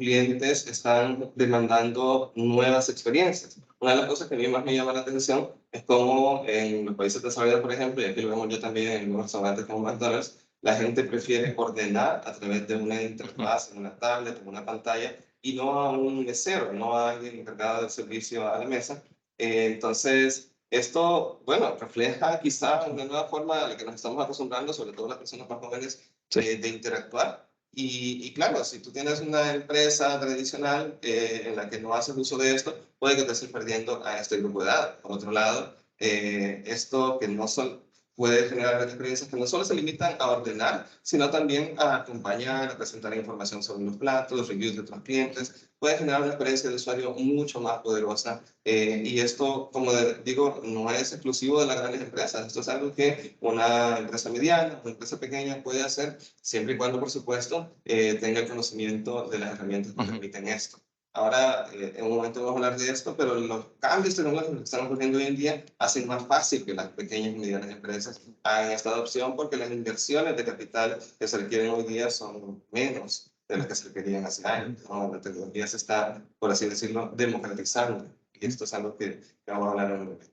clientes están demandando nuevas experiencias. Una de las cosas que a mí más me llama la atención es cómo en los países desarrollados, por ejemplo, y aquí lo vemos yo también en los restaurantes como McDonald's, la gente prefiere ordenar a través de una interfaz, en una tablet, en una pantalla, y no a un mesero, no a alguien encargado del servicio a la mesa. Entonces, esto, bueno, refleja quizá una nueva forma a la que nos estamos acostumbrando, sobre todo las personas más jóvenes, Sí. de interactuar. Y claro, si tú tienes una empresa tradicional en la que no haces uso de esto, puede que te estés perdiendo a este grupo de edad. Por otro lado, esto que no son, puede generar experiencias que no solo se limitan a ordenar, sino también a acompañar, a presentar información sobre los platos, reviews de otros clientes. Puede generar una experiencia de usuario mucho más poderosa. Y esto, como digo, no es exclusivo de las grandes empresas. Esto es algo que una empresa mediana, una empresa pequeña puede hacer, siempre y cuando, por supuesto, tenga el conocimiento de las herramientas que permiten esto. Ahora, en un momento vamos a hablar de esto, pero los cambios tecnológicos que están ocurriendo hoy en día hacen más fácil que las pequeñas y medianas empresas hagan esta adopción, porque las inversiones de capital que se requieren hoy día son menos de las que se requerían hace años, ¿no? La tecnología se está, por así decirlo, democratizando. Y esto es algo que vamos a hablar en un momento.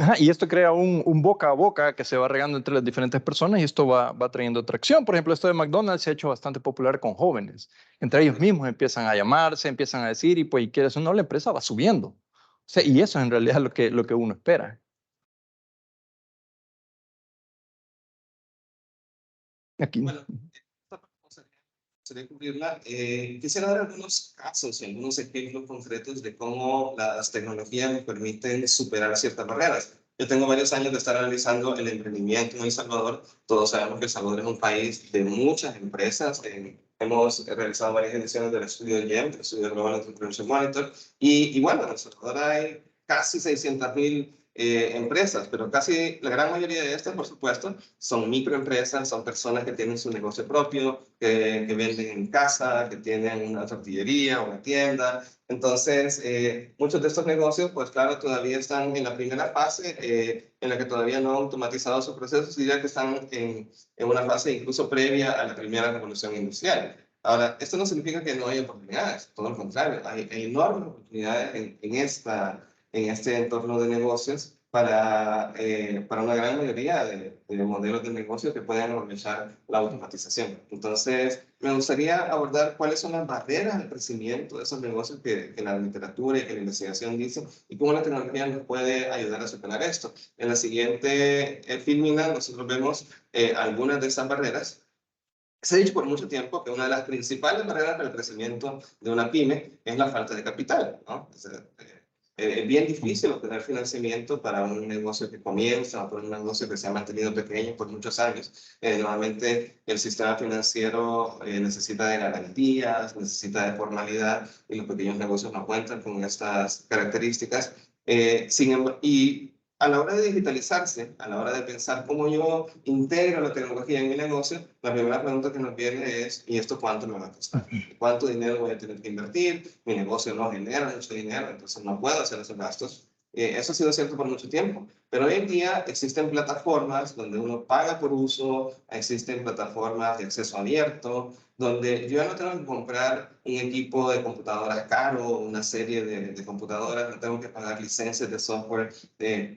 Ajá, y esto crea un boca a boca que se va regando entre las diferentes personas y esto va trayendo atracción. Por ejemplo, esto de McDonald's se ha hecho bastante popular con jóvenes. Entre ellos mismos empiezan a llamarse, empiezan a decir y pues, y quieres o no, la empresa va subiendo. O sea, y eso es en realidad lo que uno espera. Aquí. Bueno, esta parte sería cubrirla. Quisiera dar algunos casos y algunos ejemplos concretos de cómo las tecnologías nos permiten superar ciertas barreras. Yo tengo varios años de estar analizando el emprendimiento en El Salvador. Todos sabemos que El Salvador es un país de muchas empresas. Hemos realizado varias ediciones del estudio GEM, el estudio Global Entrepreneurship Monitor. Y bueno, en El Salvador hay casi 600,000 empresas, pero casi la gran mayoría de estas, por supuesto, son microempresas, son personas que tienen su negocio propio, que venden en casa, que tienen una tortillería, una tienda. Entonces, muchos de estos negocios, pues claro, todavía están en la primera fase, en la que todavía no han automatizado sus procesos, diría que están en una fase incluso previa a la primera revolución industrial. Ahora, esto no significa que no haya oportunidades, todo lo contrario, hay enormes oportunidades en este entorno de negocios para una gran mayoría de modelos de negocio que pueden aprovechar la automatización. Entonces, me gustaría abordar cuáles son las barreras al crecimiento de esos negocios que la literatura y que la investigación dicen y cómo la tecnología nos puede ayudar a superar esto. En la siguiente filmina nosotros vemos algunas de esas barreras. Se ha dicho por mucho tiempo que una de las principales barreras para el crecimiento de una pyme es la falta de capital, ¿no? Es bien difícil obtener financiamiento para un negocio que comienza o para un negocio que se ha mantenido pequeño por muchos años. Normalmente el sistema financiero necesita de garantías, necesita de formalidad y los pequeños negocios no cuentan con estas características. Y a la hora de digitalizarse, a la hora de pensar cómo yo integro la tecnología en mi negocio, la primera pregunta que nos viene es, ¿y esto cuánto me va a costar? ¿Cuánto dinero voy a tener que invertir? Mi negocio no genera mucho dinero, entonces no puedo hacer esos gastos. Eso ha sido cierto por mucho tiempo, pero hoy en día existen plataformas donde uno paga por uso, existen plataformas de acceso abierto, donde yo no tengo que comprar un equipo de computadoras caro, una serie de computadoras, no tengo que pagar licencias de software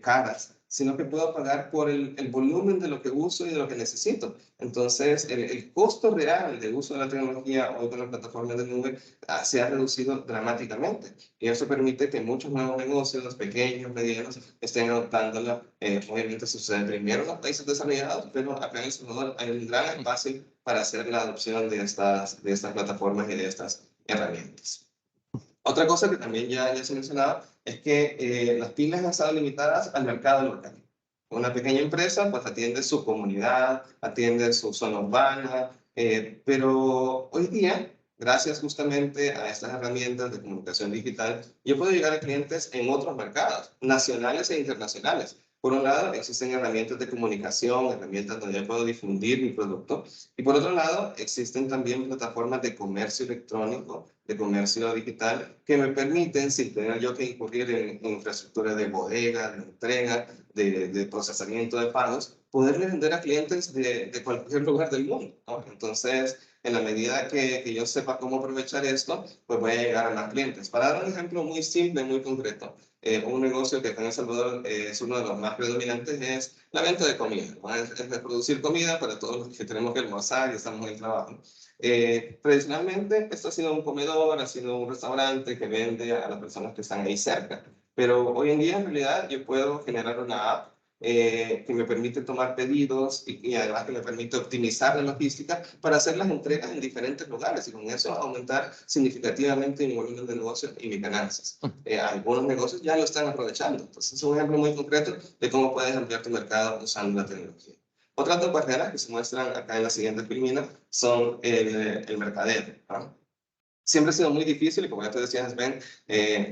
caras, sino que puedo pagar por el volumen de lo que uso y de lo que necesito. Entonces, el costo real de uso de la tecnología hoy con las plataformas de nube se ha reducido dramáticamente. Y eso permite que muchos nuevos negocios, pequeños, medianos, estén adoptándola. Obviamente sucede primero en los países desarrollados, pero acá en El Salvador hay un gran espacio para hacer la adopción de estas plataformas y de estas herramientas. Otra cosa que también ya se mencionaba es que las pymes han estado limitadas al mercado local. Una pequeña empresa pues atiende su comunidad, atiende su zona urbana, pero hoy día, gracias justamente a estas herramientas de comunicación digital, yo puedo llegar a clientes en otros mercados, nacionales e internacionales. Por un lado, existen herramientas de comunicación, herramientas donde yo puedo difundir mi producto. Y por otro lado, existen también plataformas de comercio electrónico, de comercio digital, que me permiten, sin tener yo que incurrir en infraestructura de bodega, de entrega, de procesamiento de pagos, poderle vender a clientes de cualquier lugar del mundo, ¿no? Entonces, en la medida que yo sepa cómo aprovechar esto, pues voy a llegar a más clientes. Para dar un ejemplo muy simple, muy concreto, un negocio que acá en El Salvador es uno de los más predominantes es la venta de comida, ¿no? Es de producir comida para todos los que tenemos que almorzar y estamos en el trabajo. Tradicionalmente, esto ha sido un comedor, ha sido un restaurante que vende a las personas que están ahí cerca. Pero hoy en día, en realidad, yo puedo generar una app que me permite tomar pedidos y además que me permite optimizar la logística para hacer las entregas en diferentes lugares y con eso aumentar significativamente mi volumen de negocios y mis ganancias. Algunos negocios ya lo están aprovechando. Entonces, es un ejemplo muy concreto de cómo puedes ampliar tu mercado usando la tecnología. Otras dos barreras que se muestran acá en la siguiente filmina son el mercadeo, ¿no? Siempre ha sido muy difícil y como ya te decías, Ben,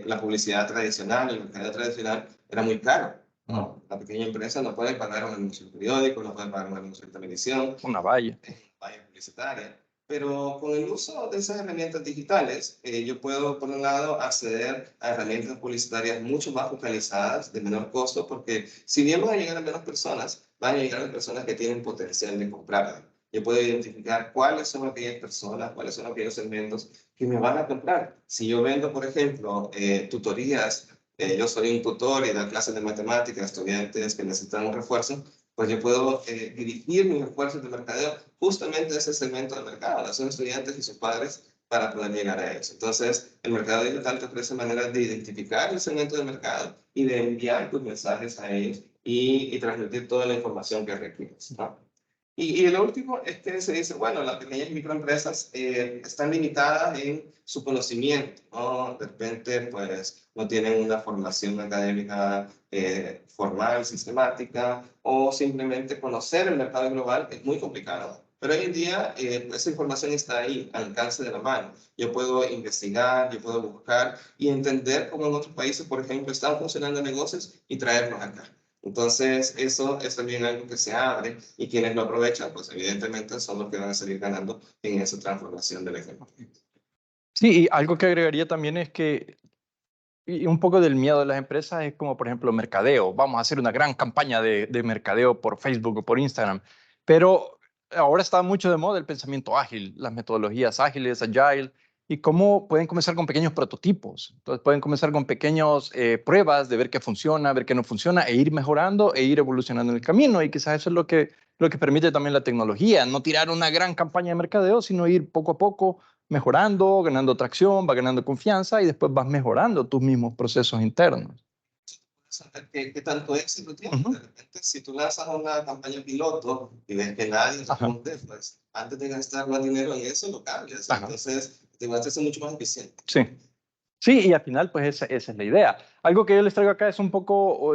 la publicidad tradicional, el mercado tradicional era muy caro, ¿no? La pequeña empresa no puede pagar un anuncio en periódico, no puede pagar un anuncio en televisión, Una valla. valla publicitaria. Pero con el uso de esas herramientas digitales, yo puedo, por un lado, acceder a herramientas publicitarias mucho más focalizadas, de menor costo, porque si bien van a llegar a menos personas, van a llegar a personas que tienen potencial de comprar. Yo puedo identificar cuáles son aquellas personas, cuáles son aquellos segmentos que me van a comprar. Si yo vendo, por ejemplo, tutorías, yo soy un tutor y da clases de matemáticas a estudiantes que necesitan un refuerzo, pues yo puedo dirigir mis esfuerzos de mercadeo justamente a ese segmento del mercado, a sus estudiantes y sus padres, para poder llegar a ellos. Entonces, el mercado digital te ofrece maneras de identificar el segmento del mercado y de enviar tus mensajes a ellos y transmitir toda la información que requieres, ¿no? Y lo último es que se dice, bueno, las pequeñas y microempresas están limitadas en su conocimiento, ¿no? De repente, pues, no tienen una formación académica formal, sistemática, o simplemente conocer el mercado global es muy complicado. Pero hoy en día esa información está ahí, al alcance de la mano. Yo puedo investigar, yo puedo buscar y entender cómo en otros países, por ejemplo, están funcionando negocios y traerlos acá. Entonces, eso es también algo que se abre y quienes lo aprovechan, pues evidentemente son los que van a salir ganando en esa transformación del economía. Sí, y algo que agregaría también es que y un poco del miedo de las empresas es como, por ejemplo, mercadeo. Vamos a hacer una gran campaña de mercadeo por Facebook o por Instagram. Pero ahora está mucho de moda el pensamiento ágil, las metodologías ágiles, agile, y cómo pueden comenzar con pequeños prototipos. Entonces pueden comenzar con pequeñas pruebas de ver qué funciona, ver qué no funciona, e ir mejorando e ir evolucionando en el camino. Y quizás eso es lo que permite también la tecnología, no tirar una gran campaña de mercadeo, sino ir poco a poco mejorando, ganando tracción, va ganando confianza y después vas mejorando tus mismos procesos internos. Saber qué tanto éxito tiene. Ujú. De repente, si tú lanzas una campaña piloto y ves que nadie Ajá, responde, pues antes de gastar más dinero en eso, lo cambias. ajá, Entonces, te vas a hacer mucho más eficiente. sí. Sí, y al final, pues esa es la idea. Algo que yo les traigo acá es un poco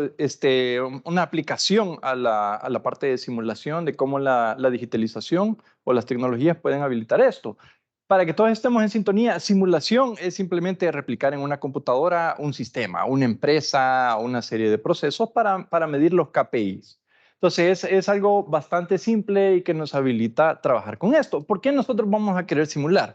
una aplicación a la parte de simulación de cómo la digitalización o las tecnologías pueden habilitar esto. Para que todos estemos en sintonía, simulación es simplemente replicar en una computadora un sistema, una empresa, una serie de procesos para medir los KPIs. Entonces, es algo bastante simple y que nos habilita a trabajar con esto. ¿Por qué nosotros vamos a querer simular?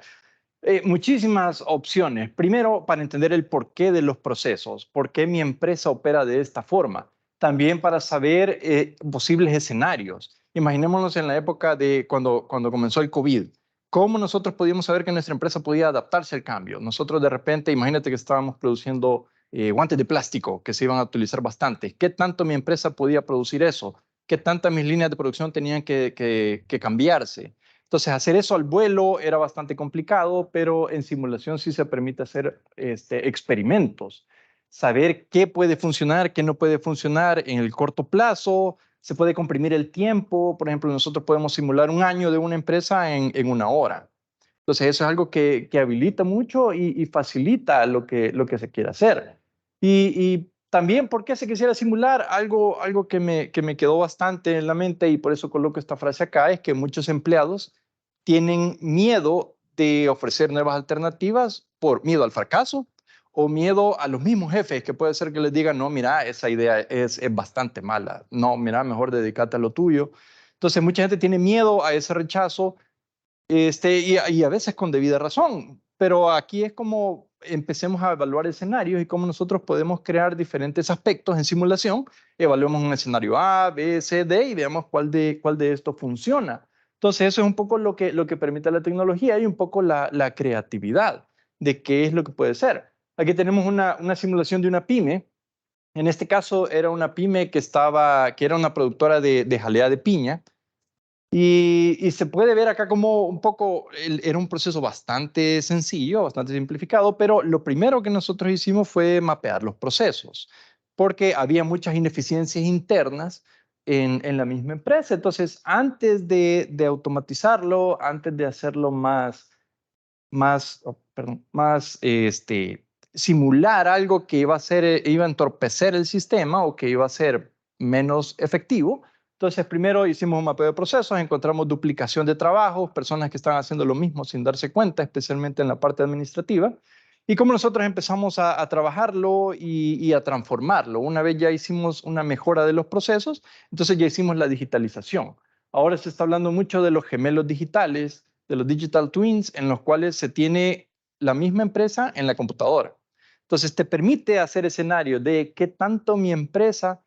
Muchísimas opciones. Primero, para entender el porqué de los procesos, por qué mi empresa opera de esta forma. También para saber posibles escenarios. Imaginémonos en la época de cuando comenzó el COVID. ¿Cómo nosotros podíamos saber que nuestra empresa podía adaptarse al cambio? Nosotros de repente, imagínate que estábamos produciendo guantes de plástico que se iban a utilizar bastante. ¿Qué tanto mi empresa podía producir eso? ¿Qué tantas mis líneas de producción tenían que cambiarse? Entonces, hacer eso al vuelo era bastante complicado, pero en simulación sí se permite hacer experimentos, saber qué puede funcionar, qué no puede funcionar en el corto plazo, se puede comprimir el tiempo. Por ejemplo, nosotros podemos simular un año de una empresa en una hora. Entonces, eso es algo que habilita mucho y facilita lo que se quiere hacer. Y también, ¿por qué se quisiera simular? Algo que me quedó bastante en la mente y por eso coloco esta frase acá, es que muchos empleados tienen miedo de ofrecer nuevas alternativas por miedo al fracaso o miedo a los mismos jefes, que puede ser que les digan, no, mira, esa idea es bastante mala, no, mira, mejor dedícate a lo tuyo. Entonces, mucha gente tiene miedo a ese rechazo y a veces con debida razón, pero aquí es como empecemos a evaluar escenarios y cómo nosotros podemos crear diferentes aspectos en simulación. Evaluemos un escenario A, B, C, D y veamos cuál de estos funciona. Entonces, eso es un poco lo que permite la tecnología y un poco la creatividad de qué es lo que puede ser. Aquí tenemos una simulación de una pyme. En este caso era una pyme que era una productora de jalea de piña. Y se puede ver acá como un poco, era un proceso bastante sencillo, bastante simplificado, pero lo primero que nosotros hicimos fue mapear los procesos, porque había muchas ineficiencias internas en la misma empresa. Entonces, antes de automatizarlo, antes de hacerlo simular algo que iba a ser, iba a entorpecer el sistema o que iba a ser menos efectivo. Entonces, primero hicimos un mapeo de procesos, encontramos duplicación de trabajos, personas que estaban haciendo lo mismo sin darse cuenta, especialmente en la parte administrativa. Y como nosotros empezamos a trabajarlo y a transformarlo. Una vez ya hicimos una mejora de los procesos, entonces ya hicimos la digitalización. Ahora se está hablando mucho de los gemelos digitales, de los digital twins, en los cuales se tiene la misma empresa en la computadora. Entonces, te permite hacer escenarios de qué tanto mi empresa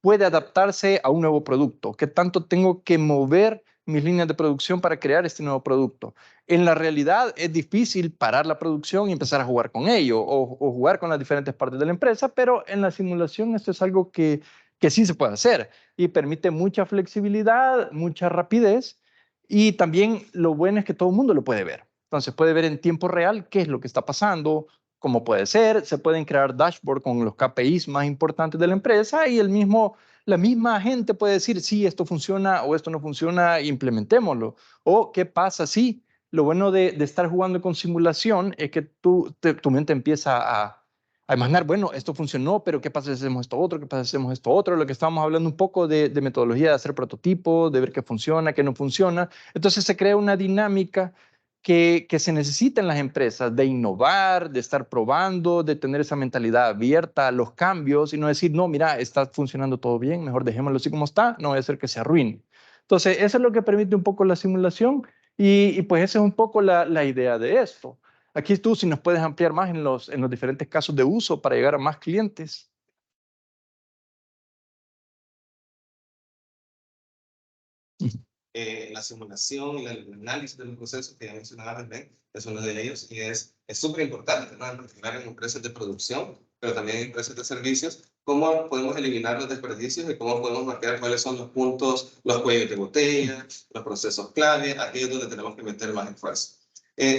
puede adaptarse a un nuevo producto, qué tanto tengo que mover mis líneas de producción para crear este nuevo producto. En la realidad es difícil parar la producción y empezar a jugar con ello o jugar con las diferentes partes de la empresa, pero en la simulación esto es algo que sí se puede hacer y permite mucha flexibilidad, mucha rapidez y también lo bueno es que todo el mundo lo puede ver. Entonces puede ver en tiempo real qué es lo que está pasando, cómo puede ser, se pueden crear dashboards con los KPIs más importantes de la empresa y la misma gente puede decir, sí, esto funciona o esto no funciona, implementémoslo. O qué pasa si. Lo bueno de estar jugando con simulación es que tu mente empieza a imaginar, bueno, esto funcionó, pero ¿qué pasa si hacemos esto otro? ¿Qué pasa si hacemos esto otro? Lo que estábamos hablando un poco de metodología de hacer prototipos, de ver qué funciona, qué no funciona. Entonces se crea una dinámica que se necesita en las empresas de innovar, de estar probando, de tener esa mentalidad abierta a los cambios y no decir, no, mira, está funcionando todo bien, mejor dejémoslo así como está, no va a ser que se arruine. Entonces, eso es lo que permite un poco la simulación y pues esa es un poco la idea de esto. Aquí tú, si nos puedes ampliar más en los diferentes casos de uso para llegar a más clientes. La simulación y el análisis de los procesos que ya mencionaba René es uno de ellos y es súper importante, ¿no? En particular en empresas de producción, pero también en empresas de servicios, cómo podemos eliminar los desperdicios y cómo podemos marcar cuáles son los puntos, los cuellos de botella, los procesos clave, aquellos donde tenemos que meter más esfuerzo.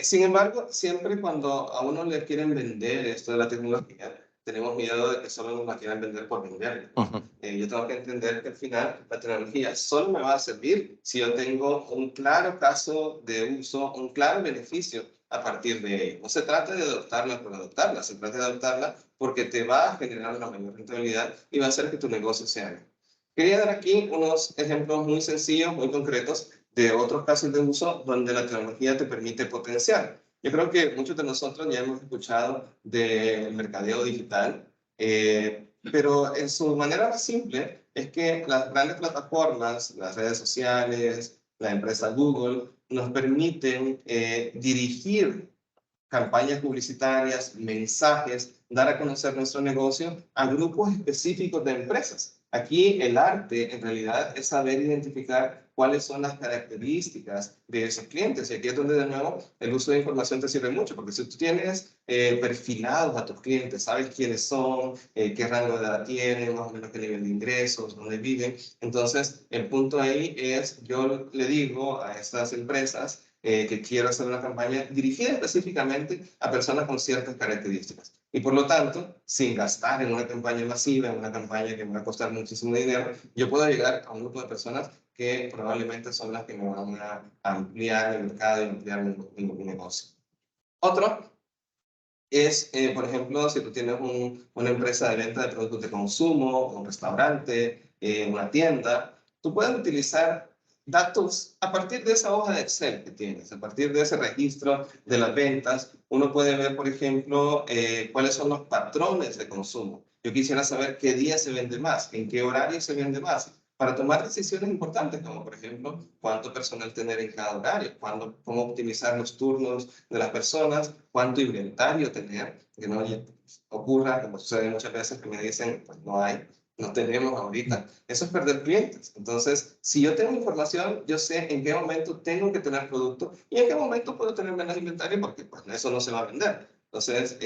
Sin embargo, siempre cuando a uno le quieren vender esto de la tecnología, tenemos miedo de que solo nos la quieran vender por vender. Yo tengo que entender que al final la tecnología solo me va a servir si yo tengo un claro caso de uso, un claro beneficio a partir de ello. No se trata de adoptarla por adoptarla, se trata de adoptarla porque te va a generar una mayor rentabilidad y va a hacer que tu negocio sea mejor. Quería dar aquí unos ejemplos muy sencillos, muy concretos, de otros casos de uso donde la tecnología te permite potenciar. Yo creo que muchos de nosotros ya hemos escuchado del mercadeo digital, pero en su manera más simple es que las grandes plataformas, las redes sociales, la empresa Google, nos permiten dirigir campañas publicitarias, mensajes, dar a conocer nuestro negocio a grupos específicos de empresas. Aquí el arte en realidad es saber identificar cuáles son las características de esos clientes. Y aquí es donde de nuevo el uso de información te sirve mucho, porque si tú tienes perfilados a tus clientes, sabes quiénes son, qué rango de edad tienen, más o menos qué nivel de ingresos, dónde viven, entonces el punto ahí es, yo le digo a estas empresas, que quiero hacer una campaña dirigida específicamente a personas con ciertas características. Y por lo tanto, sin gastar en una campaña masiva, en una campaña que me va a costar muchísimo dinero, yo puedo llegar a un grupo de personas que probablemente son las que me van a ampliar el mercado y ampliar mi negocio. Otro es, por ejemplo, si tú tienes una empresa de venta de productos de consumo, un restaurante, una tienda, tú puedes utilizar datos a partir de esa hoja de Excel que tienes, a partir de ese registro de las ventas. Uno puede ver, por ejemplo, cuáles son los patrones de consumo. Yo quisiera saber qué día se vende más, en qué horario se vende más, para tomar decisiones importantes, como por ejemplo, cuánto personal tener en cada horario, cómo optimizar los turnos de las personas, cuánto inventario tener, que no ocurra, como sucede muchas veces, que me dicen, pues no hay, no tenemos ahorita. Eso es perder clientes. Entonces, si yo tengo información, yo sé en qué momento tengo que tener producto y en qué momento puedo tener menos inventario porque pues, eso no se va a vender. Entonces,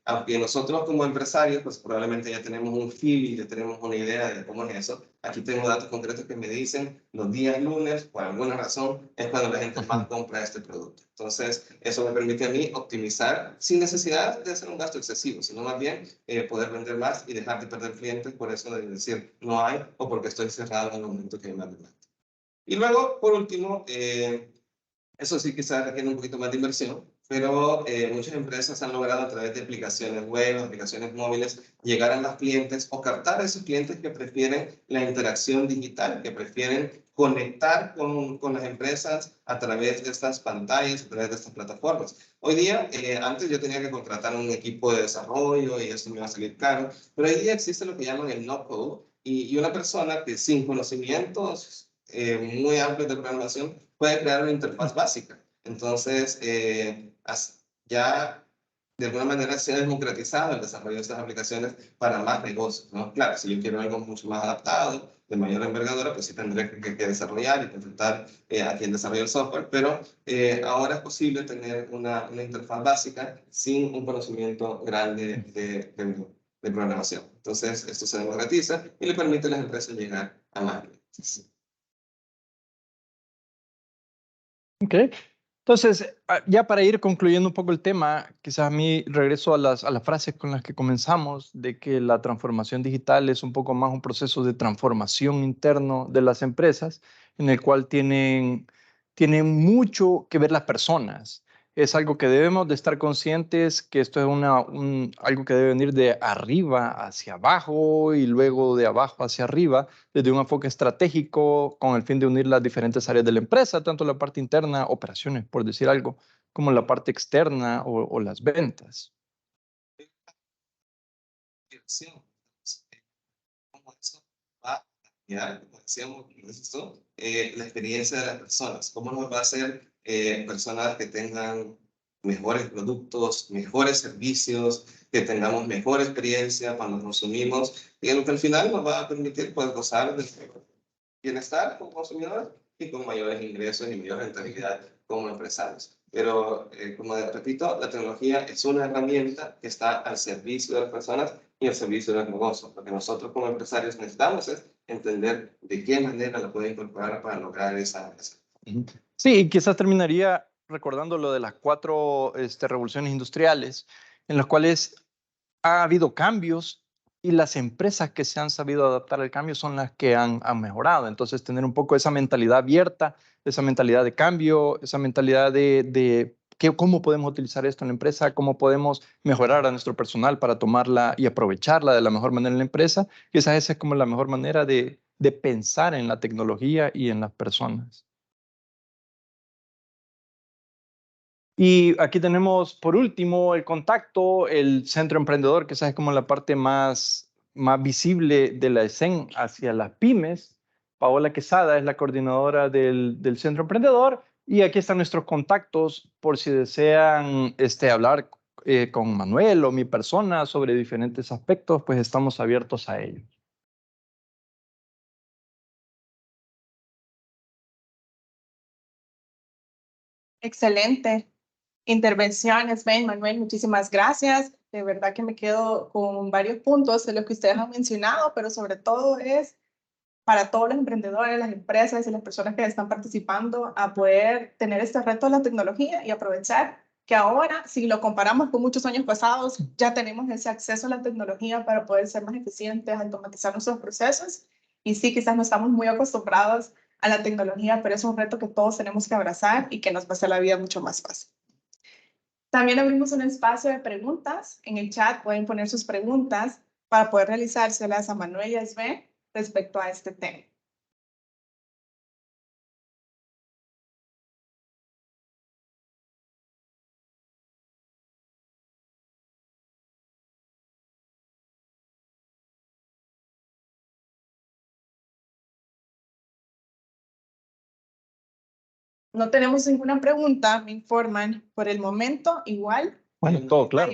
aunque nosotros como empresarios, pues probablemente ya tenemos un feeling, ya tenemos una idea de cómo es eso. Aquí tengo datos concretos que me dicen los días lunes, por alguna razón, es cuando la gente más compra este producto. Entonces, eso me permite a mí optimizar sin necesidad de hacer un gasto excesivo, sino más bien poder vender más y dejar de perder clientes por eso de decir no hay o porque estoy cerrado en el momento que hay más demanda. Y luego, por último, eso sí quizás requiere un poquito más de inversión, pero muchas empresas han logrado a través de aplicaciones web, aplicaciones móviles, llegar a los clientes o captar a esos clientes que prefieren la interacción digital, que prefieren conectar con las empresas a través de estas pantallas, a través de estas plataformas. Hoy día, antes yo tenía que contratar un equipo de desarrollo y eso me iba a salir caro, pero hoy día existe lo que llaman el no-code y una persona que sin conocimientos muy amplios de programación puede crear una interfaz básica. Entonces, ya de alguna manera se ha democratizado el desarrollo de estas aplicaciones para más negocios, ¿no? Claro, si yo quiero algo mucho más adaptado, de mayor envergadura, pues sí tendré que desarrollar y contratar a quien desarrolle el software, pero ahora es posible tener una interfaz básica sin un conocimiento grande de programación. Entonces, esto se democratiza y le permite a las empresas llegar a más clientes. Ok. Entonces, ya para ir concluyendo un poco el tema, quizás a mí regreso a las frases con las que comenzamos, de que la transformación digital es un poco más un proceso de transformación interno de las empresas, en el cual tienen mucho que ver las personas. Es algo que debemos de estar conscientes, que esto es algo que debe venir de arriba hacia abajo y luego de abajo hacia arriba desde un enfoque estratégico con el fin de unir las diferentes áreas de la empresa, tanto la parte interna, operaciones, por decir algo, como la parte externa o las ventas. Cómo eso va a cambiar, como decíamos, la experiencia de las personas, cómo nos va a hacer personas que tengan mejores productos, mejores servicios, que tengamos mejor experiencia cuando consumimos, y lo que al final nos va a permitir pues, gozar de bienestar como consumidores y con mayores ingresos y mayor rentabilidad como empresarios. Pero, como repito, la tecnología es una herramienta que está al servicio de las personas y al servicio de los negocios. Lo que nosotros como empresarios necesitamos es entender de qué manera la puede incorporar para lograr esa. Sí, y quizás terminaría recordando lo de las 4 revoluciones industriales, en las cuales ha habido cambios y las empresas que se han sabido adaptar al cambio son las que han mejorado. Entonces, tener un poco esa mentalidad abierta, esa mentalidad de cambio, esa mentalidad de cómo podemos utilizar esto en la empresa, cómo podemos mejorar a nuestro personal para tomarla y aprovecharla de la mejor manera en la empresa. Quizás esa es como la mejor manera de pensar en la tecnología y en las personas. Y aquí tenemos, por último, el contacto, el centro emprendedor, que es como la parte más visible de la ESEN hacia las pymes. Paola Quesada es la coordinadora del centro emprendedor. Y aquí están nuestros contactos por si desean hablar con Manuel o mi persona sobre diferentes aspectos, pues estamos abiertos a ello. Excelente intervenciones, Ben, Manuel, muchísimas gracias. De verdad que me quedo con varios puntos de lo que ustedes han mencionado, pero sobre todo es para todos los emprendedores, las empresas y las personas que están participando a poder tener este reto de la tecnología y aprovechar que ahora, si lo comparamos con muchos años pasados, ya tenemos ese acceso a la tecnología para poder ser más eficientes, automatizar nuestros procesos. Y sí, quizás no estamos muy acostumbrados a la tecnología, pero es un reto que todos tenemos que abrazar y que nos va a hacer la vida mucho más fácil. También abrimos un espacio de preguntas. En el chat pueden poner sus preguntas para poder realizárselas a Manuel y a Sven respecto a este tema. No tenemos ninguna pregunta, me informan por el momento, igual. Bueno, todo claro.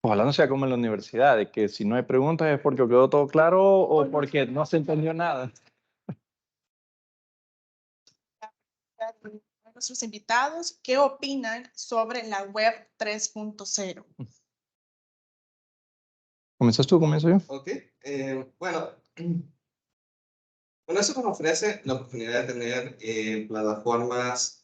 Ojalá no sea como en la universidad, de que si no hay preguntas es porque quedó todo claro o porque no se entendió nada. Nuestros invitados, ¿qué opinan sobre la web 3.0? ¿Comenzas tú o comienzo yo? Ok, bueno, eso nos ofrece la oportunidad de tener plataformas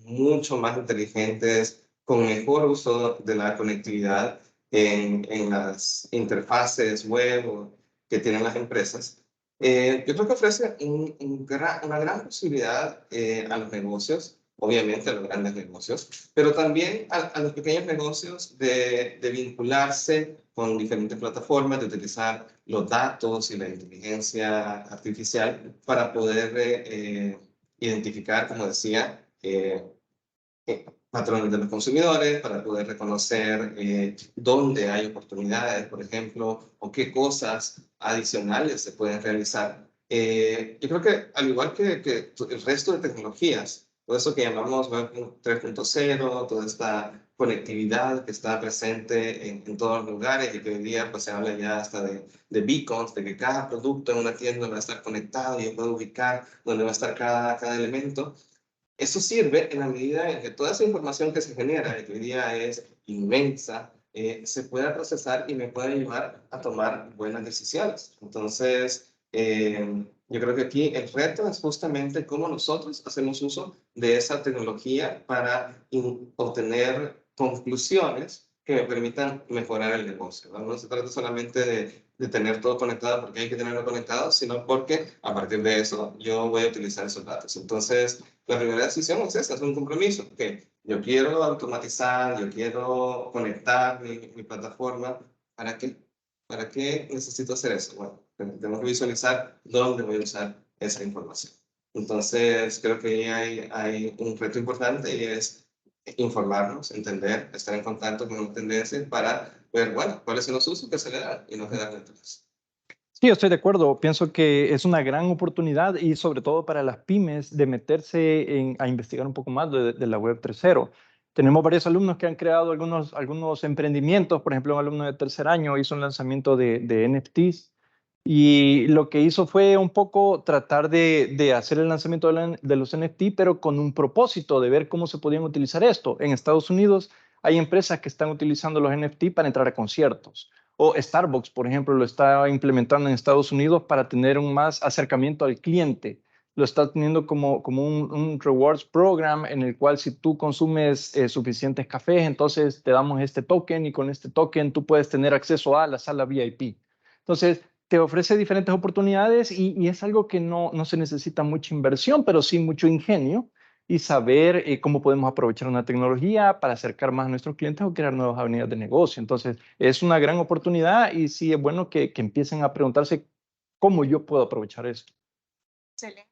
mucho más inteligentes, con mejor uso de la conectividad en las interfaces web que tienen las empresas. Yo creo que ofrece una gran posibilidad a los negocios, obviamente a los grandes negocios, pero también a los pequeños negocios de vincularse con diferentes plataformas, de utilizar los datos y la inteligencia artificial para poder identificar, como decía, patrones de los consumidores, para poder reconocer dónde hay oportunidades, por ejemplo, o qué cosas adicionales se pueden realizar. Yo creo que al igual que el resto de tecnologías, todo eso que llamamos Web 3.0, toda esta conectividad que está presente en todos los lugares y que hoy día pues, se habla ya hasta de beacons, de que cada producto en una tienda va a estar conectado y yo puedo ubicar dónde va a estar cada elemento. Eso sirve en la medida en que toda esa información que se genera, que hoy día es inmensa, se pueda procesar y me pueda ayudar a tomar buenas decisiones. Entonces, yo creo que aquí el reto es justamente cómo nosotros hacemos uso de esa tecnología para obtener conclusiones que me permitan mejorar el negocio, ¿no? No se trata solamente de tener todo conectado porque hay que tenerlo conectado, sino porque a partir de eso yo voy a utilizar esos datos. Entonces, la primera decisión es esa, es un compromiso, que yo quiero automatizar, yo quiero conectar mi plataforma. ¿Para qué? ¿Para qué necesito hacer eso? Bueno, tengo que visualizar dónde voy a usar esa información. Entonces, creo que ahí hay un reto importante y es informarnos, entender, estar en contacto con las tendencias para ver, bueno, cuáles son los usos que se le dan y no quedar detrás. Sí, yo estoy de acuerdo. Pienso que es una gran oportunidad y sobre todo para las pymes de meterse a investigar un poco más de la web 3.0. Tenemos varios alumnos que han creado algunos emprendimientos. Por ejemplo, un alumno de tercer año hizo un lanzamiento de NFTs y lo que hizo fue un poco tratar de hacer el lanzamiento de los NFT, pero con un propósito de ver cómo se podían utilizar esto. En Estados Unidos hay empresas que están utilizando los NFT para entrar a conciertos. O Starbucks, por ejemplo, lo está implementando en Estados Unidos para tener un más acercamiento al cliente. Lo está teniendo como un rewards program en el cual si tú consumes suficientes cafés, entonces te damos este token y con este token tú puedes tener acceso a la sala VIP. Entonces, te ofrece diferentes oportunidades y es algo que no se necesita mucha inversión, pero sí mucho ingenio y saber cómo podemos aprovechar una tecnología para acercar más a nuestros clientes o crear nuevas avenidas de negocio. Entonces, es una gran oportunidad y sí es bueno que empiecen a preguntarse cómo yo puedo aprovechar esto. Excelente.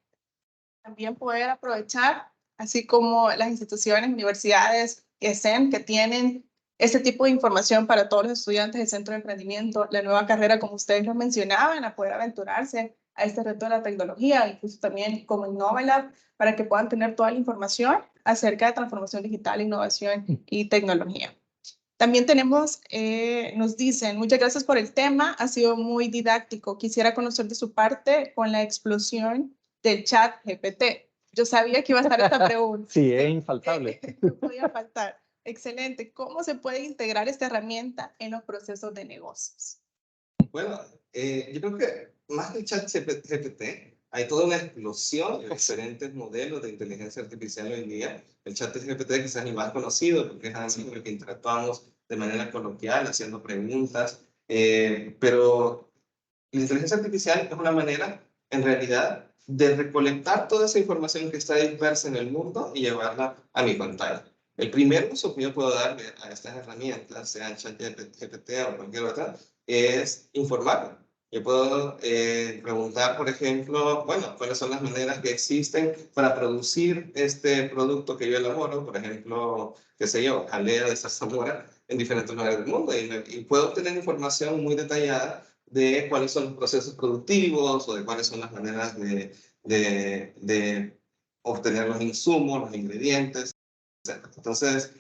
También poder aprovechar, así como las instituciones, universidades, ESEM, que tienen este tipo de información para todos los estudiantes del Centro de Emprendimiento, la nueva carrera, como ustedes lo mencionaban, a poder aventurarse a este reto de la tecnología, incluso también como Innovalab, para que puedan tener toda la información acerca de transformación digital, innovación y tecnología. También tenemos, nos dicen, muchas gracias por el tema, ha sido muy didáctico. Quisiera conocer de su parte con la explosión del chat GPT. Yo sabía que iba a estar esta pregunta. Sí, es infaltable. No podía faltar. Excelente. ¿Cómo se puede integrar esta herramienta en los procesos de negocios? Bueno, yo creo que más que el chat GPT, hay toda una explosión de diferentes modelos de inteligencia artificial hoy en día. El chat GPT quizás es el más conocido porque es así con el que interactuamos de manera coloquial, haciendo preguntas, pero la inteligencia artificial es una manera, en realidad, de recolectar toda esa información que está dispersa en el mundo y llevarla a mi pantalla. El primer uso que yo puedo darle a estas herramientas, sea ChatGPT o cualquier otra, es informarme. Yo puedo preguntar, por ejemplo, bueno, cuáles son las maneras que existen para producir este producto que yo elaboro, por ejemplo, qué sé yo, jalea de zarzamora en diferentes lugares del mundo y puedo obtener información muy detallada de cuáles son los procesos productivos o de cuáles son las maneras de obtener los insumos, los ingredientes, etc. Entonces,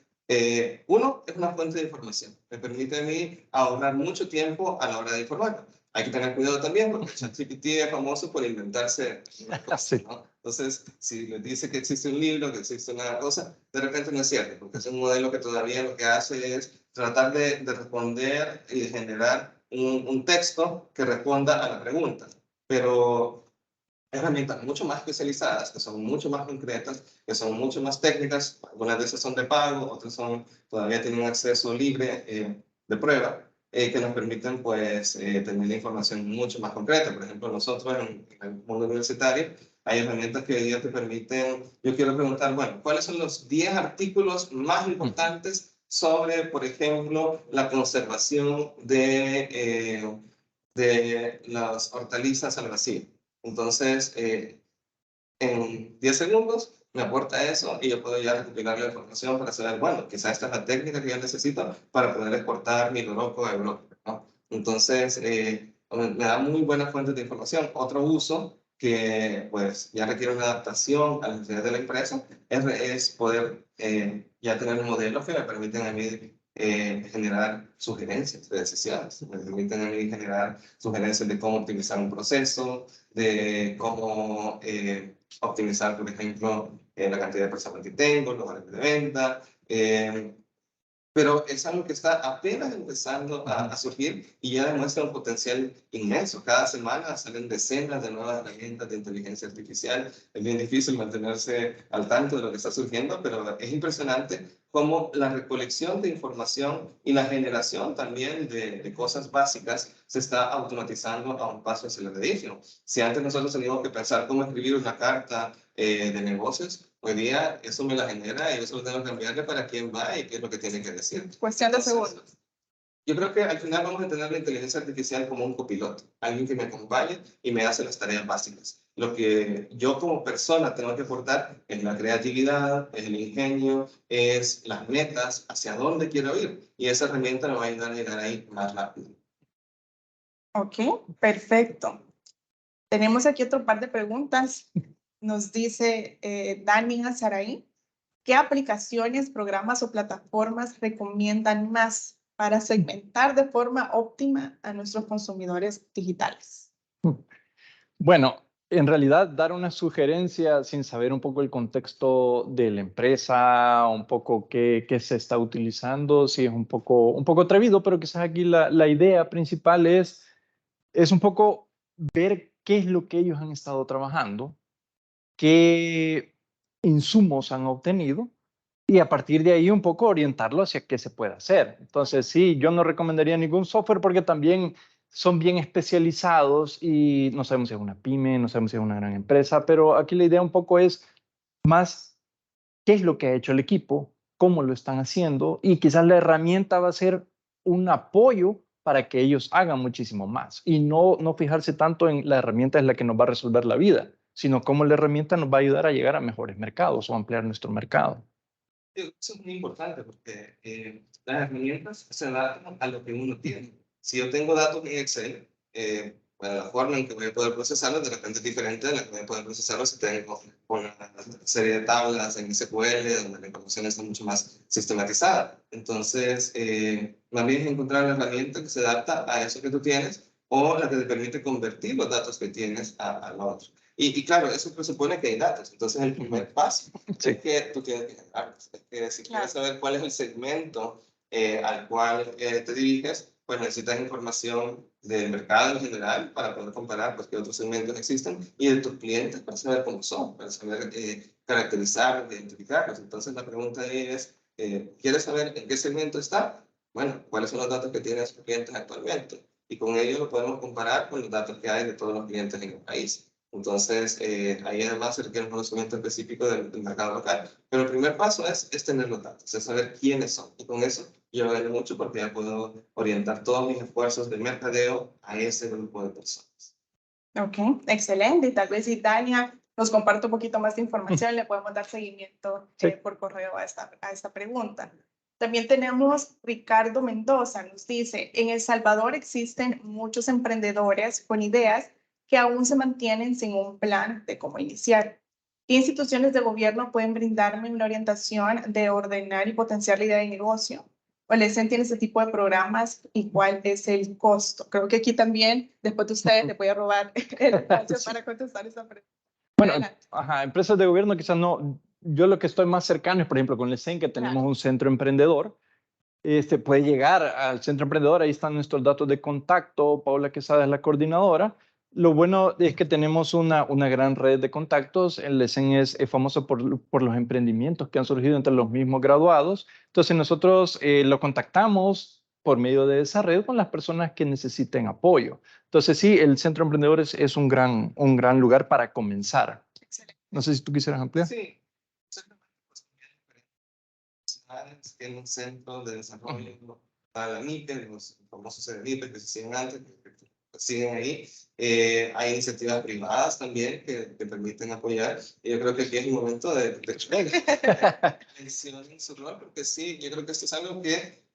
Uno, es una fuente de información. Me permite a mí ahorrar mucho tiempo a la hora de informar. Hay que tener cuidado también porque ChatGPT es famoso por inventarse algunas cosas, Sí. ¿no? Entonces, si les dice que existe un libro, que existe una cosa, de repente no es cierto, porque es un modelo que todavía lo que hace es tratar de responder y de generar un texto que responda a la pregunta. Pero herramientas mucho más especializadas, que son mucho más concretas, que son mucho más técnicas. Algunas de esas son de pago, otras son, todavía tienen acceso libre de prueba, que nos permiten pues, tener la información mucho más concreta. Por ejemplo, nosotros en el mundo universitario hay herramientas que hoy día te permiten, yo quiero preguntar, bueno, ¿cuáles son los 10 artículos más importantes sobre, por ejemplo, la conservación de las hortalizas al vacío? Entonces, en 10 segundos me aporta eso y yo puedo ya recopilar la información para saber, bueno, quizá esta es la técnica que yo necesito para poder exportar mi loroco a Europa, ¿no? Entonces, me da muy buenas fuentes de información. Otro uso que pues ya requiere una adaptación a las necesidades de la empresa es poder ya tener modelos que me permiten a mí generar sugerencias de decisiones, me permiten a mí generar sugerencias de cómo optimizar un proceso, de cómo optimizar, por ejemplo, la cantidad de personas que tengo, los horarios de venta, pero es algo que está apenas empezando a surgir y ya demuestra un potencial inmenso. Cada semana salen decenas de nuevas herramientas de inteligencia artificial. Es bien difícil mantenerse al tanto de lo que está surgiendo, pero es impresionante cómo la recolección de información y la generación también de cosas básicas se está automatizando a un paso aceleradísimo. Si antes nosotros teníamos que pensar cómo escribir una carta de negocios, hoy día eso me la genera y eso lo tengo que cambiarle para quién va y qué es lo que tiene que decir. Cuestión de Entonces, segundos. yo creo que al final vamos a tener la inteligencia artificial como un copiloto, alguien que me acompañe y me hace las tareas básicas. Lo que yo como persona tengo que aportar es la creatividad, es el ingenio, es las metas, hacia dónde quiero ir. Y esa herramienta me va a ayudar a llegar ahí más rápido. Ok, perfecto. Tenemos aquí otro par de preguntas. Nos dice Dani Azaraí, ¿qué aplicaciones, programas o plataformas recomiendan más para segmentar de forma óptima a nuestros consumidores digitales? Bueno, en realidad dar una sugerencia sin saber un poco el contexto de la empresa, un poco qué se está utilizando, sí es un poco atrevido, pero quizás aquí la idea principal es un poco ver qué es lo que ellos han estado trabajando, qué insumos han obtenido y a partir de ahí un poco orientarlo hacia qué se puede hacer. Entonces, sí, yo no recomendaría ningún software porque también son bien especializados y no sabemos si es una pyme, no sabemos si es una gran empresa, pero aquí la idea un poco es más qué es lo que ha hecho el equipo, cómo lo están haciendo y quizás la herramienta va a ser un apoyo para que ellos hagan muchísimo más y no fijarse tanto en la herramienta es la que nos va a resolver la vida, sino cómo la herramienta nos va a ayudar a llegar a mejores mercados o ampliar nuestro mercado. Eso es muy importante porque las herramientas se adaptan a lo que uno tiene. Si yo tengo datos en Excel, bueno, la forma en que voy a poder procesarlos de repente es diferente de la que voy a poder procesarlos si tengo una serie de tablas en SQL donde la información está mucho más sistematizada. Entonces, más bien es encontrar la herramienta que se adapta a eso que tú tienes o la que te permite convertir los datos que tienes al otro. Y claro, eso presupone que hay datos. Entonces, el primer paso Sí. es que tú tienes que generarlos. Es que si quieres saber cuál es el segmento al cual te diriges, pues necesitas información del mercado en general para poder comparar pues, qué otros segmentos existen y de tus clientes para saber cómo son, para saber caracterizarlos, identificarlos. Entonces, la pregunta ahí es, ¿quieres saber en qué segmento está? Bueno, ¿cuáles son los datos que tienen sus clientes actualmente? Y con ello lo podemos comparar con los datos que hay de todos los clientes en el país. Entonces, ahí además se requiere un conocimiento específico del mercado local. Pero el primer paso es tener los datos, es saber quiénes son. Y con eso yo gano mucho porque ya puedo orientar todos mis esfuerzos de mercadeo a ese grupo de personas. Ok, excelente. Y tal vez si Tania nos comparte un poquito más de información, le podemos dar seguimiento Sí. por correo a esta pregunta. También tenemos Ricardo Mendoza, nos dice, en El Salvador existen muchos emprendedores con ideas que aún se mantienen sin un plan de cómo iniciar. ¿Qué instituciones de gobierno pueden brindarme una orientación de ordenar y potenciar la idea de negocio? ¿O el ESEN tiene este tipo de programas y cuál es el costo? Creo que aquí también, después de ustedes, les voy a robar el espacio para contestar esa pregunta. Bueno, Adelante. ajá, empresas de gobierno quizás no. Yo lo que estoy más cercano es, por ejemplo, con el CEN, que tenemos Claro. un centro emprendedor. Puede llegar al centro emprendedor, ahí están nuestros datos de contacto. Paula Quesada es la coordinadora. Lo bueno es que tenemos una gran red de contactos. El ESEN es famoso por los emprendimientos que han surgido entre los mismos graduados. Entonces nosotros lo contactamos por medio de esa red con las personas que necesiten apoyo. Entonces sí, el centro emprendedor es un gran lugar para comenzar. Excelente. No sé si tú quisieras ampliar. Sí, exactamente. Pues, tiene un centro de desarrollo para la MIPE, los famosos CDMIPE que se siguen antes, que siguen ahí. Hay iniciativas privadas también que permiten apoyar. Y yo creo que aquí es el momento de que mencionen su rol, porque sí, yo creo que esto es algo que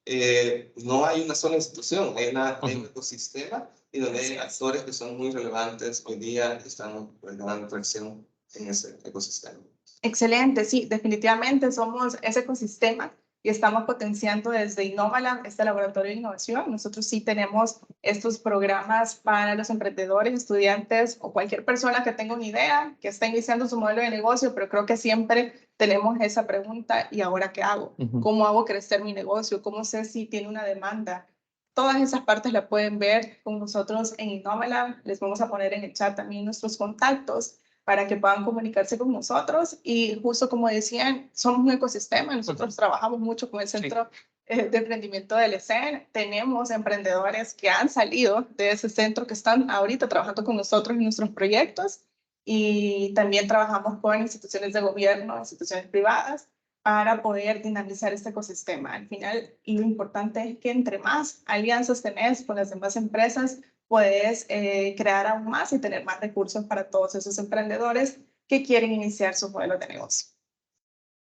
no hay una sola institución, hay un ecosistema y donde hay actores que son muy relevantes hoy día que están ganando tracción en ese ecosistema. Excelente, sí, definitivamente somos ese ecosistema y estamos potenciando desde Innovalab, este laboratorio de innovación. Nosotros sí tenemos estos programas para los emprendedores, estudiantes o cualquier persona que tenga una idea, que está iniciando su modelo de negocio, pero creo que siempre tenemos esa pregunta, ¿y ahora qué hago? ¿Cómo hago crecer mi negocio? ¿Cómo sé si tiene una demanda? Todas esas partes la pueden ver con nosotros en Innovalab. Les vamos a poner en el chat también nuestros contactos para que puedan comunicarse con nosotros. Y justo como decían, somos un ecosistema. Nosotros trabajamos mucho con el Centro de Emprendimiento del ESEN. Tenemos emprendedores que han salido de ese centro, que están ahorita trabajando con nosotros en nuestros proyectos. Y también trabajamos con instituciones de gobierno, instituciones privadas, para poder dinamizar este ecosistema. Al final, lo importante es que entre más alianzas tenés con las demás empresas, puedes crear aún más y tener más recursos para todos esos emprendedores que quieren iniciar su modelo de negocio.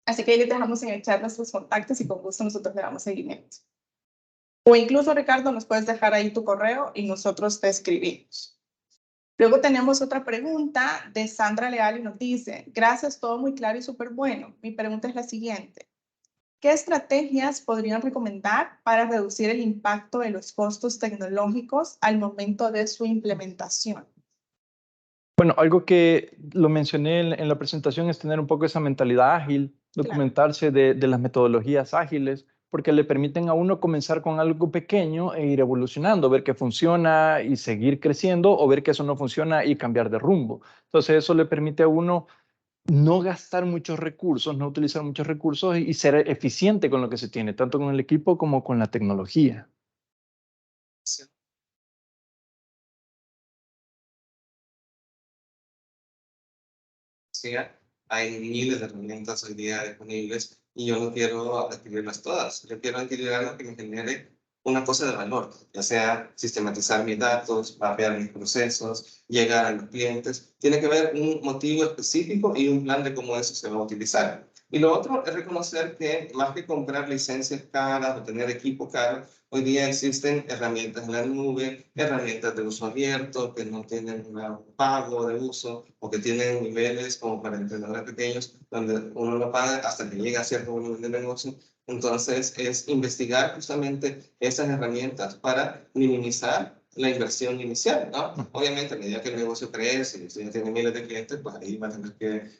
Así que ahí les dejamos en el chat nuestros contactos y con gusto nosotros le damos seguimiento. O incluso, Ricardo, nos puedes dejar ahí tu correo y nosotros te escribimos. Luego tenemos otra pregunta de Sandra Leal y nos dice, gracias, todo muy claro y súper bueno. Mi pregunta es la siguiente. ¿Qué estrategias podrían recomendar para reducir el impacto de los costos tecnológicos al momento de su implementación? Bueno, algo que lo mencioné en la presentación es tener un poco esa mentalidad ágil, documentarse de las metodologías ágiles, porque le permiten a uno comenzar con algo pequeño e ir evolucionando, ver qué funciona y seguir creciendo, o ver que eso no funciona y cambiar de rumbo. Entonces eso le permite a uno no gastar muchos recursos, no utilizar muchos recursos y ser eficiente con lo que se tiene, tanto con el equipo como con la tecnología. Sí. Sí, hay miles de herramientas hoy día disponibles y yo no quiero adquirirlas todas. Yo quiero adquirir algo que me genere una cosa de valor, ya sea sistematizar mis datos, mapear mis procesos, llegar a los clientes. Tiene que haber un motivo específico y un plan de cómo eso se va a utilizar. Y lo otro es reconocer que más que comprar licencias caras o tener equipo caro, hoy día existen herramientas en la nube, herramientas de uso abierto que no tienen un pago de uso o que tienen niveles como para emprendedores pequeños donde uno no paga hasta que llega a cierto volumen de negocio. Entonces es investigar justamente esas herramientas para minimizar la inversión inicial, ¿no? Obviamente a medida que el negocio crece y ya tiene miles de clientes, pues ahí va a tener que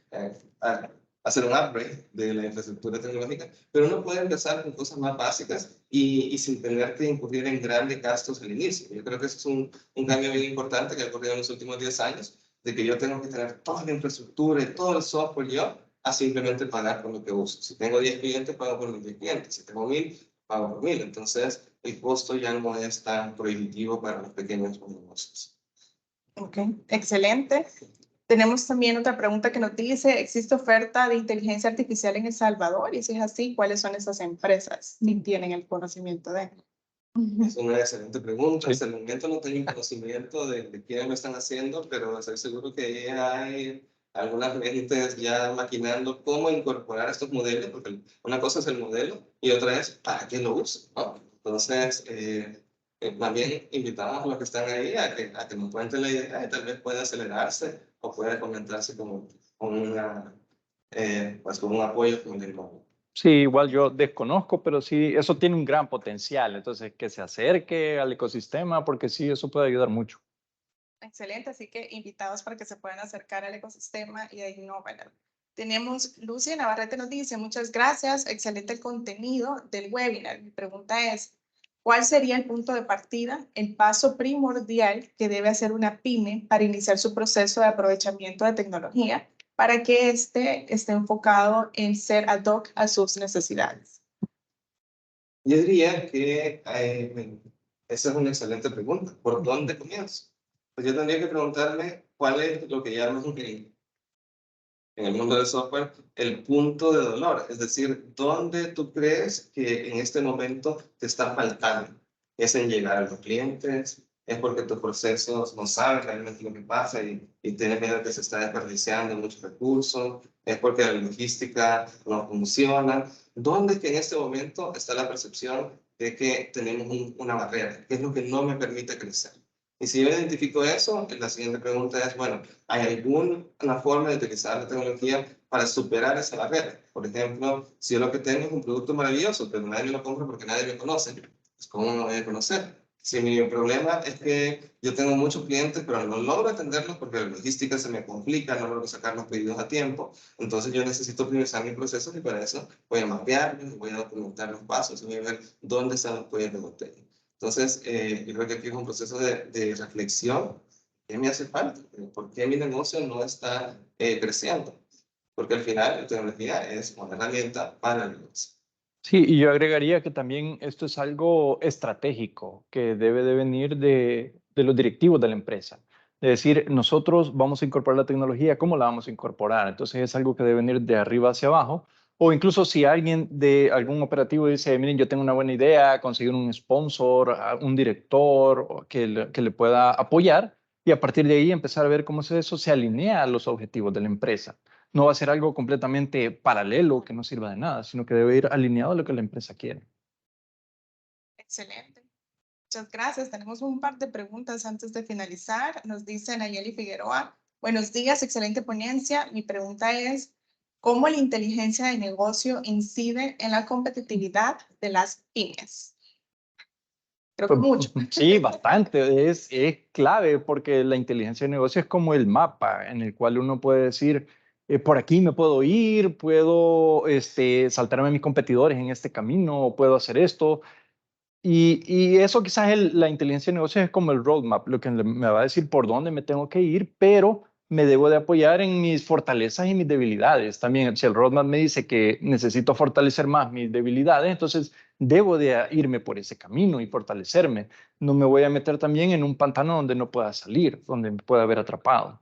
hacer un upgrade de la infraestructura tecnológica, pero uno puede empezar con cosas más básicas y sin tener que incurrir en grandes gastos al inicio. Yo creo que eso es un cambio bien importante que ha ocurrido en los últimos 10 años, de que yo tengo que tener toda la infraestructura y todo el software yo, a simplemente pagar por lo que uso. Si tengo 10 clientes, pago por los 10 clientes. Si tengo 1000, pago por 1000. Entonces, el costo ya no es tan prohibitivo para los pequeños negocios. Ok, excelente. Tenemos también otra pregunta que nos dice, ¿existe oferta de inteligencia artificial en El Salvador? Y si es así, ¿cuáles son esas empresas que tienen el conocimiento de? Es una excelente pregunta. Hasta el momento no tengo conocimiento de quiénes lo están haciendo, pero estoy seguro que hay algunas mentes ya maquinando cómo incorporar estos modelos, porque una cosa es el modelo y otra es para qué lo uso, ¿no? Entonces, más bien invitamos a los que están ahí a que nos cuenten la idea y tal vez pueda acelerarse o puede comentarse con pues con un apoyo como el del móvil. Sí, igual yo desconozco, pero sí, eso tiene un gran potencial. Entonces, que se acerque al ecosistema, porque sí, eso puede ayudar mucho. Excelente, así que invitados para que se puedan acercar al ecosistema y ahí no, bueno. Tenemos Lucia Navarrete nos dice, muchas gracias, excelente el contenido del webinar. Mi pregunta es, ¿cuál sería el punto de partida, el paso primordial que debe hacer una pyme para iniciar su proceso de aprovechamiento de tecnología para que esté enfocado en ser ad hoc a sus necesidades? Yo diría que esa es una excelente pregunta. ¿Por dónde comienzo? Pues yo tendría que preguntarme cuál es lo que llaman en el mundo del software el punto de dolor. Es decir, ¿dónde tú crees que en este momento te está faltando? ¿Es en llegar a los clientes? ¿Es porque tus procesos no saben realmente lo que pasa y tienes miedo que se está desperdiciando muchos recursos? ¿Es porque la logística no funciona? ¿Dónde es que en este momento está la percepción de que tenemos una barrera? ¿Qué es lo que no me permite crecer? Y si yo identifico eso, la siguiente pregunta es, bueno, ¿hay alguna forma de utilizar la tecnología para superar esa barrera? Por ejemplo, si yo lo que tengo es un producto maravilloso, pero nadie me lo compra porque nadie me conoce, pues ¿cómo me voy a conocer? Si mi problema es que yo tengo muchos clientes, pero no logro atenderlos porque la logística se me complica, no logro sacar los pedidos a tiempo, entonces yo necesito optimizar mis procesos y para eso voy a mapearlos, voy a documentar los pasos, voy a ver dónde están los cuellos de botella. Entonces, yo creo que aquí es un proceso de reflexión. ¿Qué me hace falta? ¿Por qué mi negocio no está creciendo? Porque al final la tecnología es una herramienta para el negocio. Sí, y yo agregaría que también esto es algo estratégico que debe de venir de los directivos de la empresa. Es decir, nosotros vamos a incorporar la tecnología, ¿cómo la vamos a incorporar? Entonces es algo que debe venir de arriba hacia abajo. O incluso si alguien de algún operativo dice, miren, yo tengo una buena idea, conseguir un sponsor, un director que le pueda apoyar y a partir de ahí empezar a ver cómo eso se alinea a los objetivos de la empresa. No va a ser algo completamente paralelo que no sirva de nada, sino que debe ir alineado a lo que la empresa quiere. Excelente. Muchas gracias. Tenemos un par de preguntas antes de finalizar. Nos dice Nayeli Figueroa. Buenos días, excelente ponencia. Mi pregunta es, ¿cómo la inteligencia de negocio incide en la competitividad de las pymes? Creo que mucho. Sí, bastante. Es clave porque la inteligencia de negocio es como el mapa en el cual uno puede decir, por aquí me puedo ir, puedo saltarme a mis competidores en este camino, puedo hacer esto. Y eso quizás la inteligencia de negocios es como el roadmap, lo que me va a decir por dónde me tengo que ir, pero me debo de apoyar en mis fortalezas y mis debilidades. También, si el roadmap me dice que necesito fortalecer más mis debilidades, entonces debo de irme por ese camino y fortalecerme. No me voy a meter también en un pantano donde no pueda salir, donde me pueda haber atrapado.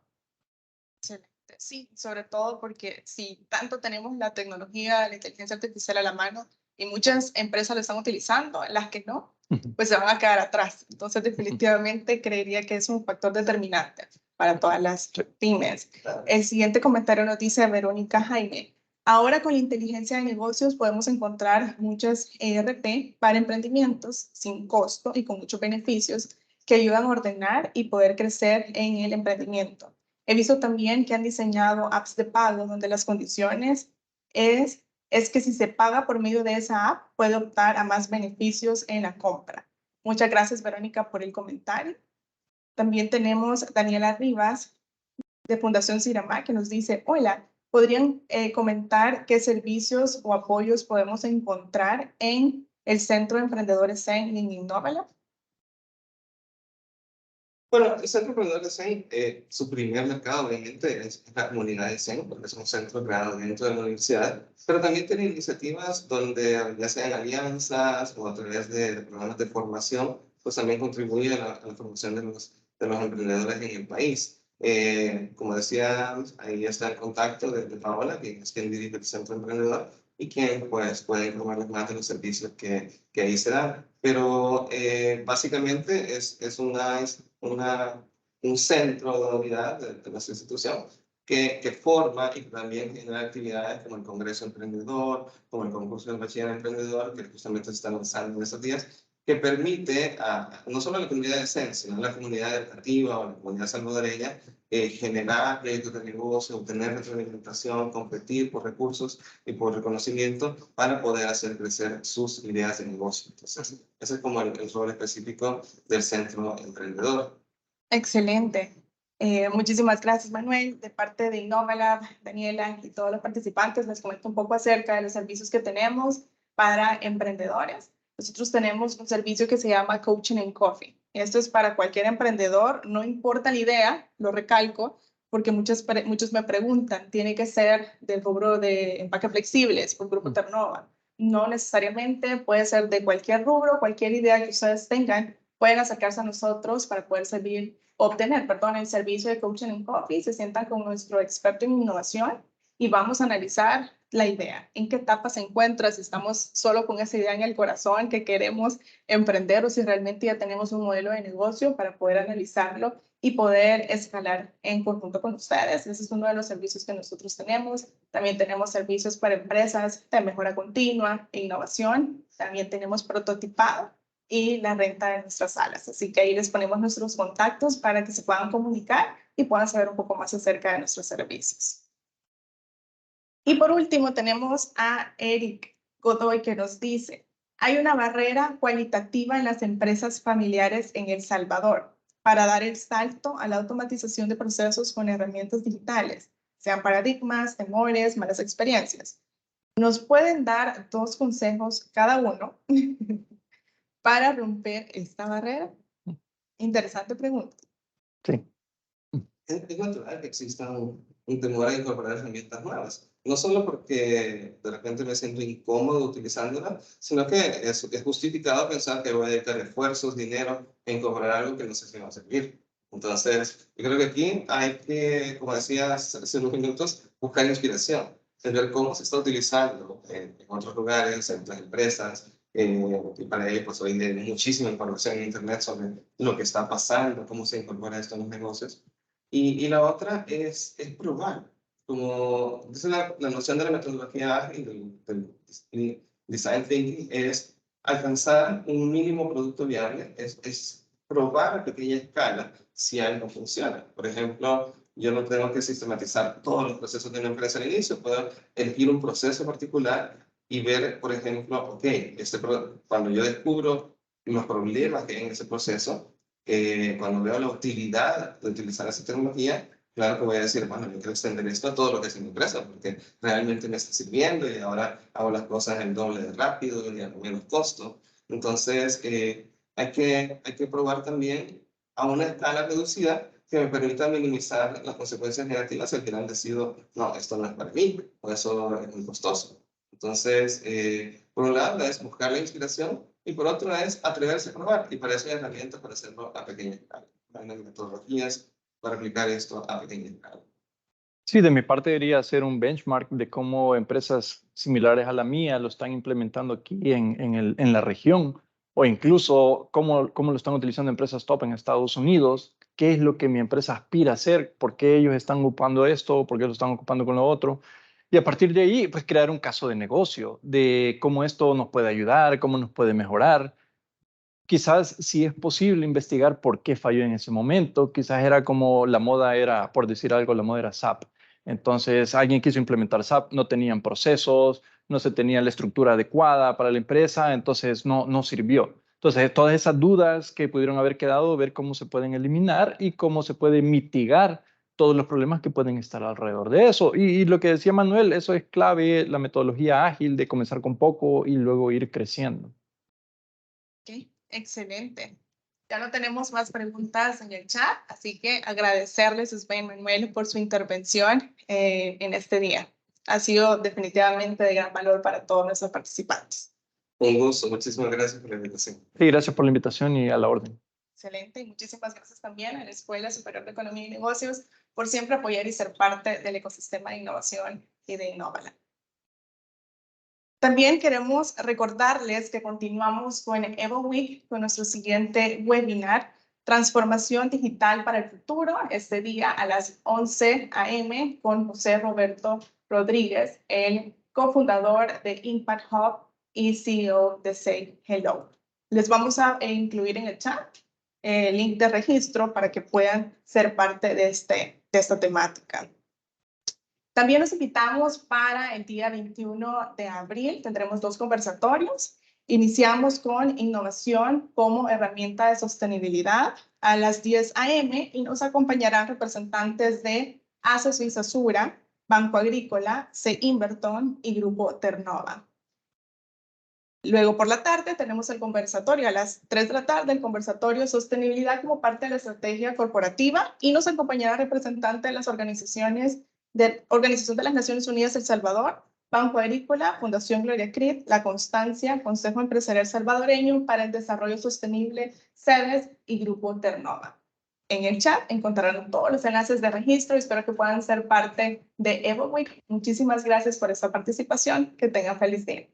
Excelente. Sí, sobre todo porque si tanto tenemos la tecnología, la inteligencia artificial a la mano y muchas empresas lo están utilizando, las que no, pues se van a quedar atrás. Entonces, definitivamente creería que es un factor determinante para todas las pymes. El siguiente comentario nos dice Verónica Jaime. Ahora con la inteligencia de negocios podemos encontrar muchas ERP para emprendimientos sin costo y con muchos beneficios que ayudan a ordenar y poder crecer en el emprendimiento. He visto también que han diseñado apps de pago donde las condiciones es que si se paga por medio de esa app, puede optar a más beneficios en la compra. Muchas gracias, Verónica, por el comentario. También tenemos Daniela Rivas de Fundación Cirama que nos dice, hola, ¿podrían comentar qué servicios o apoyos podemos encontrar en el Centro de Emprendedores en Innovalab? Bueno, el Centro Emprendedor de CEN, su primer mercado obviamente es la comunidad de CEN, porque es un centro creado dentro de la universidad, pero también tiene iniciativas donde ya sean alianzas o a través de programas de formación, pues también contribuye a la formación de los emprendedores en el país. Como decía, ahí está el contacto de Paola, que es quien dirige el Centro Emprendedor y quien pues, puede informarles más de los servicios que ahí se dan. Pero básicamente es un centro de unidad de nuestra institución que forma y también genera actividades como el Congreso Emprendedor, como el concurso del Bachiller Emprendedor, que justamente se está lanzando en estos días, que permite no solo a la comunidad de SEN, sino a la comunidad educativa o a la comunidad salvadoreña generar proyectos de negocio, obtener retroalimentación, competir por recursos y por reconocimiento para poder hacer crecer sus ideas de negocio. Entonces, ese es como el rol específico del Centro Emprendedor. Excelente. Muchísimas gracias, Manuel. De parte de Innovalab, Daniela y todos los participantes, les comento un poco acerca de los servicios que tenemos para emprendedores. Nosotros tenemos un servicio que se llama Coaching and Coffee. Esto es para cualquier emprendedor, no importa la idea, lo recalco, porque muchos me preguntan, ¿tiene que ser del rubro de empaque flexibles por Grupo Ternova? No necesariamente, puede ser de cualquier rubro, cualquier idea que ustedes tengan, pueden acercarse a nosotros para poder obtener el servicio de Coaching and Coffee, se sientan con nuestro experto en innovación y vamos a analizar la idea, en qué etapa se encuentra, si estamos solo con esa idea en el corazón que queremos emprender o si realmente ya tenemos un modelo de negocio para poder analizarlo y poder escalar en conjunto con ustedes. Ese es uno de los servicios que nosotros tenemos. También tenemos servicios para empresas de mejora continua e innovación. También tenemos prototipado y la renta de nuestras salas. Así que ahí les ponemos nuestros contactos para que se puedan comunicar y puedan saber un poco más acerca de nuestros servicios. Y por último tenemos a Eric Godoy que nos dice, hay una barrera cualitativa en las empresas familiares en El Salvador para dar el salto a la automatización de procesos con herramientas digitales, sean paradigmas, temores, malas experiencias. ¿Nos pueden dar 2 consejos cada uno para romper esta barrera? Interesante pregunta. Sí. Es natural que exista un temor a incorporar herramientas nuevas. No solo porque de repente me siento incómodo utilizándola, sino que es justificado pensar que voy a dedicar esfuerzos, dinero a incorporar algo que no sé si me va a servir. Entonces, yo creo que aquí hay que, como decía hace unos minutos, buscar inspiración, ver cómo se está utilizando en otros lugares, en otras empresas, y para ello pues hoy hay muchísima información en Internet sobre lo que está pasando, cómo se incorpora esto en los negocios. Y la otra es probar. Como dice la noción de la metodología ágil, del design thinking, es alcanzar un mínimo producto viable, es probar a pequeña escala si algo funciona. Por ejemplo, yo no tengo que sistematizar todos los procesos de una empresa al inicio, puedo elegir un proceso particular y ver, por ejemplo, ok, cuando yo descubro los problemas que hay en ese proceso, cuando veo la utilidad de utilizar esa tecnología, claro que voy a decir, bueno, yo quiero extender esto a todo lo que es mi empresa, porque realmente me está sirviendo y ahora hago las cosas el doble de rápido y a menos costo. Entonces, hay que probar también a una escala reducida que me permita minimizar las consecuencias negativas si al final decido, no, esto no es para mí, o eso es muy costoso. Entonces, por un lado es buscar la inspiración y por otro es atreverse a probar. Y para eso hay herramientas para hacerlo a pequeña escala. Hay metodologías para aplicar esto a pequeña escala. Sí, de mi parte debería hacer un benchmark de cómo empresas similares a la mía lo están implementando aquí en la región o incluso cómo lo están utilizando empresas top en Estados Unidos, qué es lo que mi empresa aspira a hacer, por qué ellos están ocupando esto, por qué lo están ocupando con lo otro. Y a partir de ahí, pues crear un caso de negocio, de cómo esto nos puede ayudar, cómo nos puede mejorar. Quizás si es posible investigar por qué falló en ese momento, quizás era como la moda era, por decir algo, la moda era SAP. Entonces alguien quiso implementar SAP, no tenían procesos, no se tenía la estructura adecuada para la empresa, entonces no sirvió. Entonces todas esas dudas que pudieron haber quedado, ver cómo se pueden eliminar y cómo se puede mitigar todos los problemas que pueden estar alrededor de eso. Y lo que decía Manuel, eso es clave, la metodología ágil de comenzar con poco y luego ir creciendo. Ok, excelente. Ya no tenemos más preguntas en el chat, así que agradecerles a Sven Manuel por su intervención en este día. Ha sido definitivamente de gran valor para todos nuestros participantes. Un gusto, muchísimas gracias por la invitación. Sí, gracias por la invitación y a la orden. Excelente, y muchísimas gracias también a la Escuela Superior de Economía y Negocios por siempre apoyar y ser parte del ecosistema de innovación y de Innovalab. También queremos recordarles que continuamos con Evo Week, con nuestro siguiente webinar, Transformación Digital para el Futuro, este día a las 11 a.m. con José Roberto Rodríguez, el cofundador de Impact Hub y CEO de Say Hello. Les vamos a incluir en el chat el link de registro para que puedan ser parte de esta temática. También los invitamos para el día 21 de abril. Tendremos 2 conversatorios. Iniciamos con innovación como herramienta de sostenibilidad a las 10 a.m. y nos acompañarán representantes de ACE Suiza Sura, Banco Agrícola, C. Inverton y Grupo Ternova. Luego por la tarde tenemos el conversatorio a las 3 de la tarde, el conversatorio Sostenibilidad como parte de la estrategia corporativa, y nos acompañará representante de las organizaciones de Organización de las Naciones Unidas El Salvador, Banco Agrícola, Fundación Gloria Crid, La Constancia, Consejo Empresarial Salvadoreño para el Desarrollo Sostenible, CEDES y Grupo Ternova. En el chat encontrarán todos los enlaces de registro y espero que puedan ser parte de EvoWeek. Muchísimas gracias por esta participación. Que tengan feliz día.